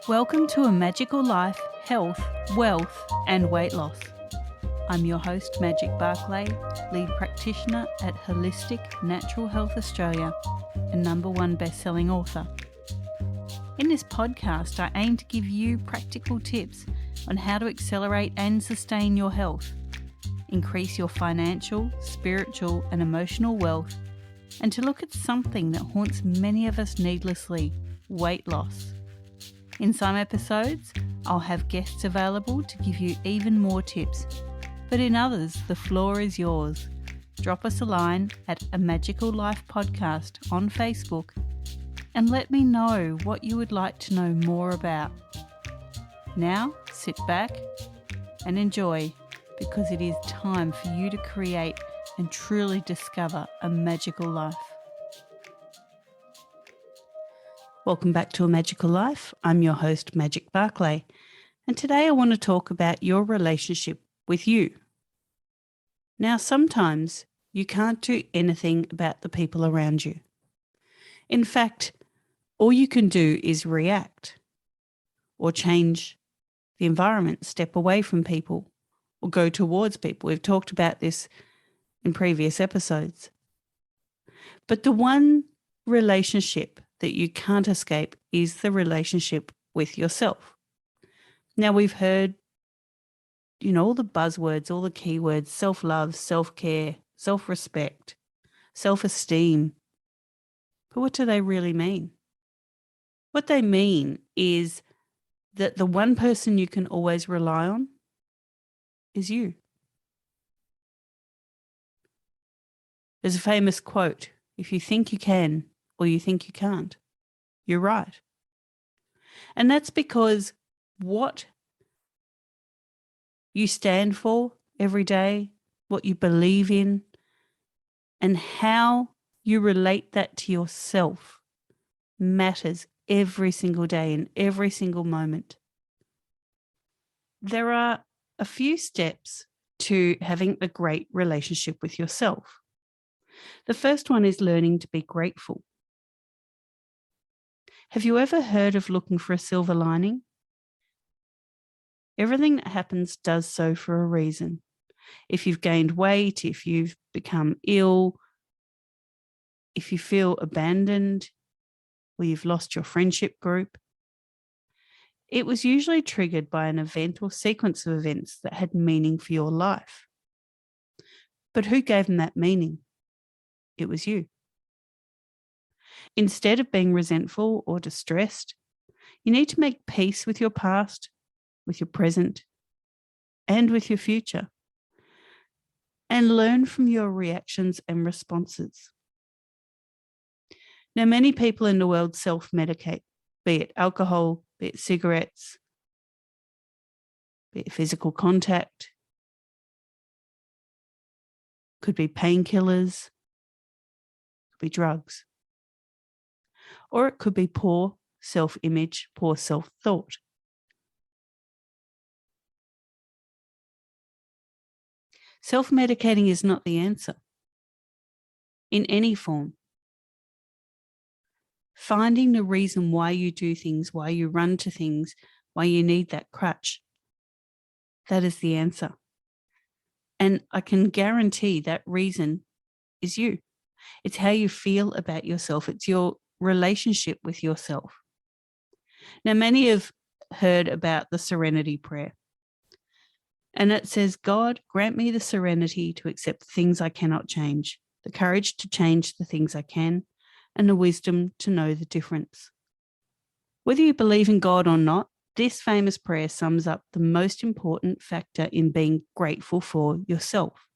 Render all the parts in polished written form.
Welcome to A Magical Life, Health, Wealth and Weight Loss. I'm your host, Magic Barclay, lead practitioner at Holistic Natural Health Australia and #1 best-selling author. In this podcast, I aim to give you practical tips on how to accelerate and sustain your health, increase your financial, spiritual and emotional wealth, and to look at something that haunts many of us needlessly, weight loss. In some episodes, I'll have guests available to give you even more tips, but in others, the floor is yours. Drop us a line at A Magical Life Podcast on Facebook and let me know what you would like to know more about. Now, sit back and enjoy, because it is time for you to create and truly discover a magical life. Welcome back to A Magical Life. I'm your host, Magic Barclay, and today I want to talk about your relationship with you. Now, sometimes you can't do anything about the people around you. In fact, all you can do is react or change the environment, step away from people or go towards people. We've talked about this in previous episodes. But the one relationship that you can't escape is the relationship with yourself. Now, we've heard, all the buzzwords, all the keywords: self-love, self-care, self-respect, self-esteem. But what do they really mean? What they mean is that the one person you can always rely on is you. There's a famous quote: if you think you can or you think you can't, you're right. And that's because what you stand for every day, what you believe in, and how you relate that to yourself matters every single day and every single moment. There are a few steps to having a great relationship with yourself. The first one is learning to be grateful. Have you ever heard of looking for a silver lining? Everything that happens does so for a reason. If you've gained weight, if you've become ill, if you feel abandoned, or you've lost your friendship group, it was usually triggered by an event or sequence of events that had meaning for your life. But who gave them that meaning? It was you. Instead of being resentful or distressed, you need to make peace with your past, with your present, and with your future, and learn from your reactions and responses. Now, many people in the world self-medicate, be it alcohol, be it cigarettes, be it physical contact, could be painkillers, could be drugs, or it could be poor self-image, poor self-thought. Self-medicating is not the answer in any form. Finding the reason why you do things, why you run to things, why you need that crutch, that is the answer. And I can guarantee that reason is you. It's how you feel about yourself. It's your relationship with yourself. Now, many have heard about the Serenity Prayer. And it says, God, grant me the serenity to accept the things I cannot change, the courage to change the things I can, and the wisdom to know the difference. Whether you believe in God or not, this famous prayer sums up the most important factor in being grateful for yourself.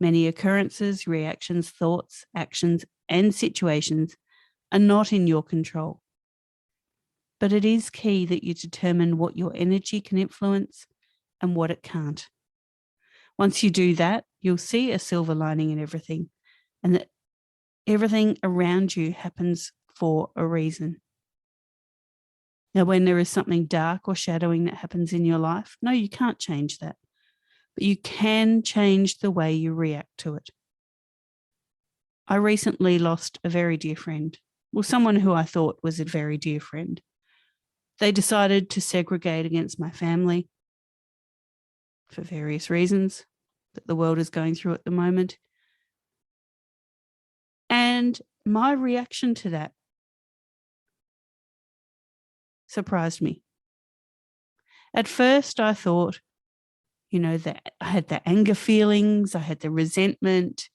Many occurrences, reactions, thoughts, actions, and situations are not in your control. But it is key that you determine what your energy can influence and what it can't. Once you do that, you'll see a silver lining in everything, and that everything around you happens for a reason. Now, when there is something dark or shadowing that happens in your life, no, you can't change that, but you can change the way you react to it. I recently lost a very dear friend, someone who I thought was a very dear friend. They decided to segregate against my family for various reasons that the world is going through at the moment. And my reaction to that surprised me. At first, I thought, that I had the anger feelings, I had the resentment.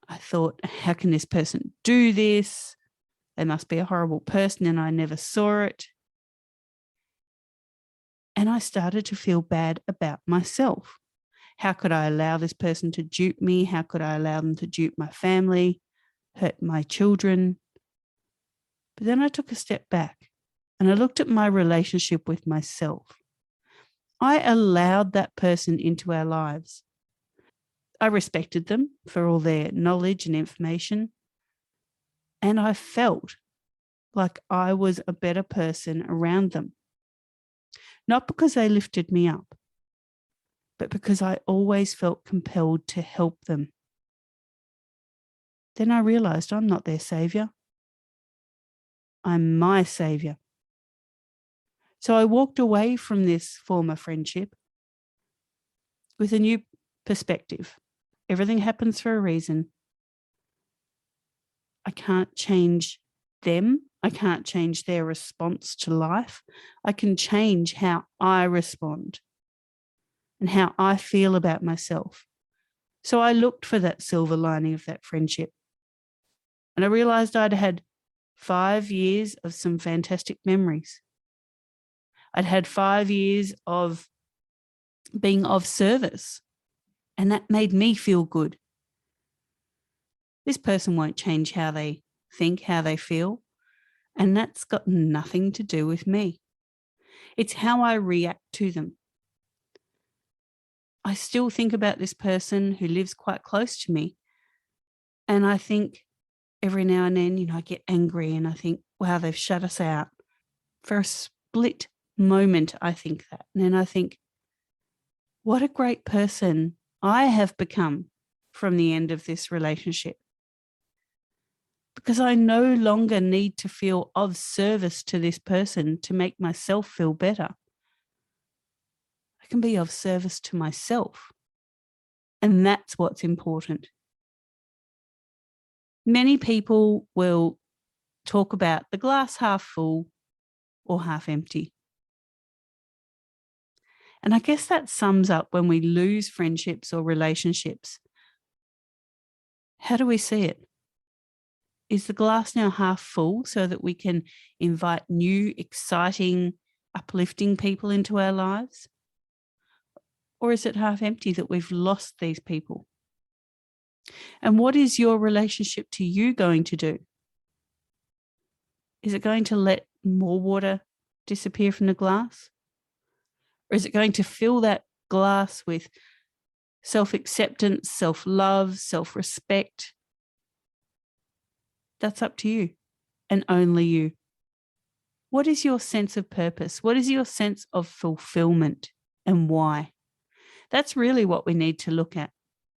I thought, how can this person do this? They must be a horrible person, and I never saw it. And I started to feel bad about myself. How could I allow this person to dupe me? How could I allow them to dupe my family, hurt my children? But then I took a step back and I looked at my relationship with myself. I allowed that person into our lives. I respected them for all their knowledge and information. And I felt like I was a better person around them. Not because they lifted me up, but because I always felt compelled to help them. Then I realized I'm not their savior. I'm my savior. So I walked away from this former friendship with a new perspective. Everything happens for a reason. I can't change them. I can't change their response to life. I can change how I respond and how I feel about myself. So I looked for that silver lining of that friendship. And I realized I'd had 5 years of some fantastic memories. I'd had 5 years of being of service, and that made me feel good. This person won't change how they think, how they feel, and that's got nothing to do with me. It's how I react to them. I still think about this person who lives quite close to me, and I think every now and then, I get angry and I think, wow, they've shut us out. For a split moment, I think that. And then I think, what a great person I have become from the end of this relationship. Because I no longer need to feel of service to this person to make myself feel better. I can be of service to myself. And that's what's important. Many people will talk about the glass half full or half empty. And I guess that sums up when we lose friendships or relationships. How do we see it? Is the glass now half full so that we can invite new, exciting, uplifting people into our lives? Or is it half empty that we've lost these people? And what is your relationship to you going to do? Is it going to let more water disappear from the glass? Or is it going to fill that glass with self-acceptance, self-love, self-respect? That's up to you and only you. What is your sense of purpose? What is your sense of fulfillment and why? That's really what we need to look at.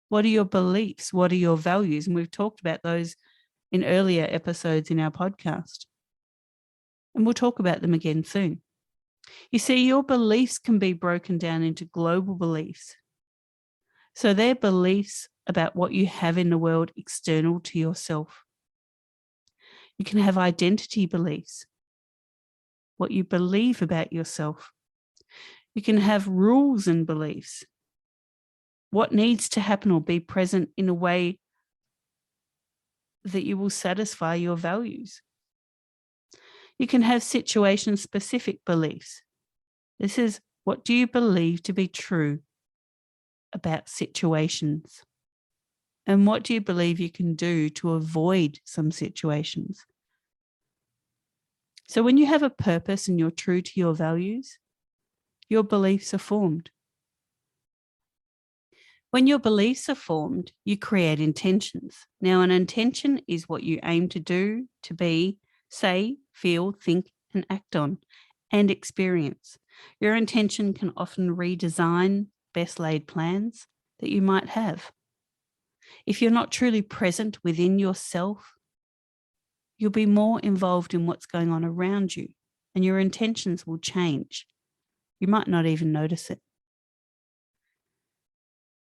What are your beliefs? What are your values? And we've talked about those in earlier episodes in our podcast. And we'll talk about them again soon. You see, your beliefs can be broken down into global beliefs. So they're beliefs about what you have in the world external to yourself. You can have identity beliefs, what you believe about yourself. You can have rules and beliefs, what needs to happen or be present in a way that you will satisfy your values. You can have situation-specific beliefs. This is, what do you believe to be true about situations? And what do you believe you can do to avoid some situations? So when you have a purpose and you're true to your values, your beliefs are formed. When your beliefs are formed, you create intentions. Now, an intention is what you aim to do, to be, say, feel, think, and act on, and experience. Your intention can often redesign best laid plans that you might have. If you're not truly present within yourself, you'll be more involved in what's going on around you, and your intentions will change. You might not even notice it.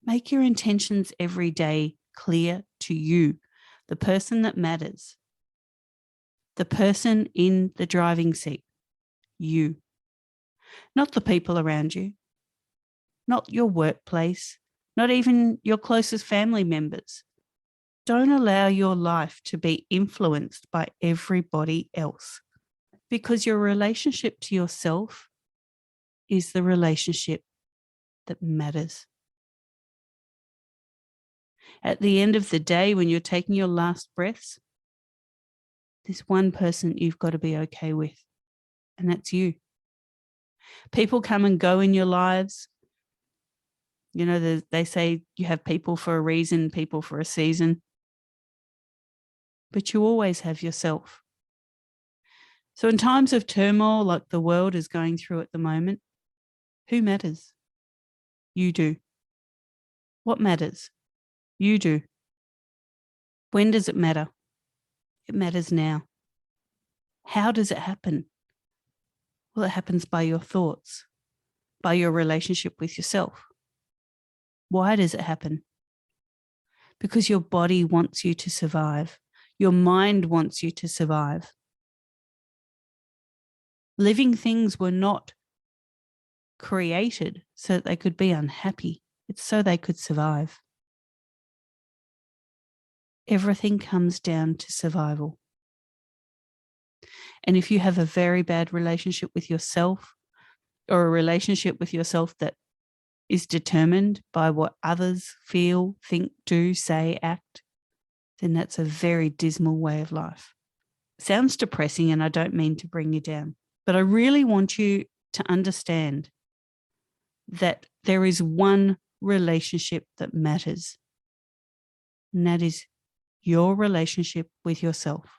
Make your intentions every day clear to you, the person that matters, the person in the driving seat, you, not the people around you, not your workplace, not even your closest family members. Don't allow your life to be influenced by everybody else, because your relationship to yourself is the relationship that matters. At the end of the day, when you're taking your last breaths, there's one person you've got to be okay with, and that's you. People come and go in your lives. You know, they say you have people for a reason, people for a season. But you always have yourself. So in times of turmoil like the world is going through at the moment, who matters? You do. What matters? You do. When does it matter? It matters now. How does it happen? Well, it happens by your thoughts, by your relationship with yourself. Why does it happen? Because your body wants you to survive. Your mind wants you to survive. Living things were not created so that they could be unhappy. It's so they could survive. Everything comes down to survival. And if you have a very bad relationship with yourself, or a relationship with yourself that is determined by what others feel, think, do, say, act, then that's a very dismal way of life. Sounds depressing, and I don't mean to bring you down, but I really want you to understand that there is one relationship that matters, and that is your relationship with yourself.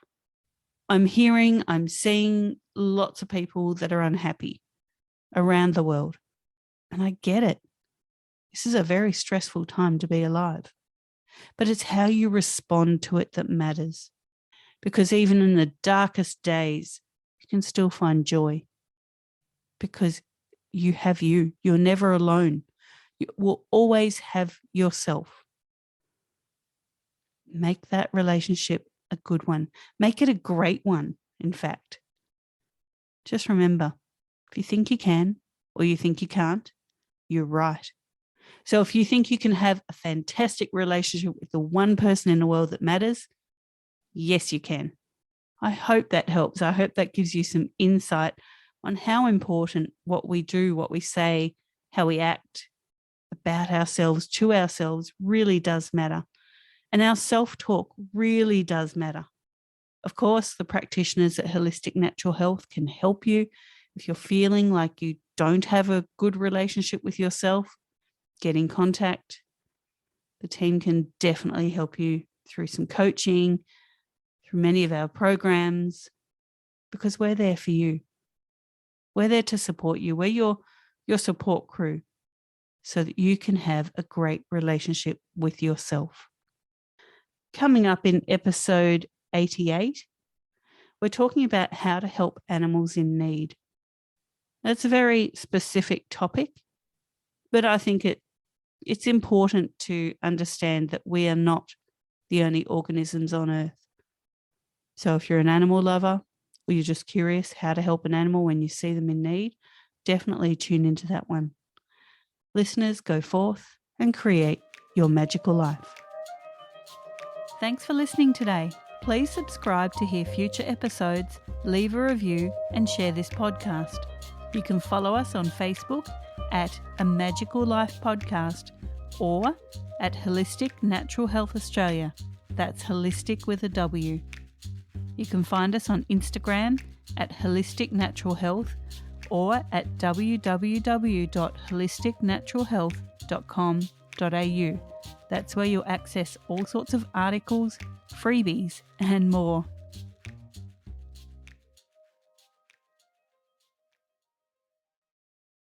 I'm seeing lots of people that are unhappy around the world, and I get it. This is a very stressful time to be alive, but it's how you respond to it that matters. Because even in the darkest days, you can still find joy, because you have you. You're never alone. You will always have yourself. Make that relationship a good one. Make it a great one, in fact. Just remember, if you think you can or you think you can't, you're right. So if you think you can have a fantastic relationship with the one person in the world that matters, yes, you can. I hope that helps. I hope that gives you some insight on how important what we do, what we say, how we act about ourselves, to ourselves, really does matter. And our self-talk really does matter. Of course, the practitioners at Holistic Natural Health can help you. If you're feeling like you don't have a good relationship with yourself, get in contact. The team can definitely help you through some coaching, through many of our programs, because we're there for you. We're there to support you. We're your support crew so that you can have a great relationship with yourself. Coming up in episode 88, we're talking about how to help animals in need. That's a very specific topic, but I think it's important to understand that we are not the only organisms on Earth. So if you're an animal lover, or you're just curious how to help an animal when you see them in need, definitely tune into that one. Listeners, go forth and create your magical life. Thanks for listening today. Please subscribe to hear future episodes, leave a review, and share this podcast. You can follow us on Facebook at A Magical Life Podcast or at Holistic Natural Health Australia. That's holistic with a W. You can find us on Instagram at Holistic Natural Health or at www.holisticnaturalhealth.com.au. That's where you'll access all sorts of articles, freebies, and more.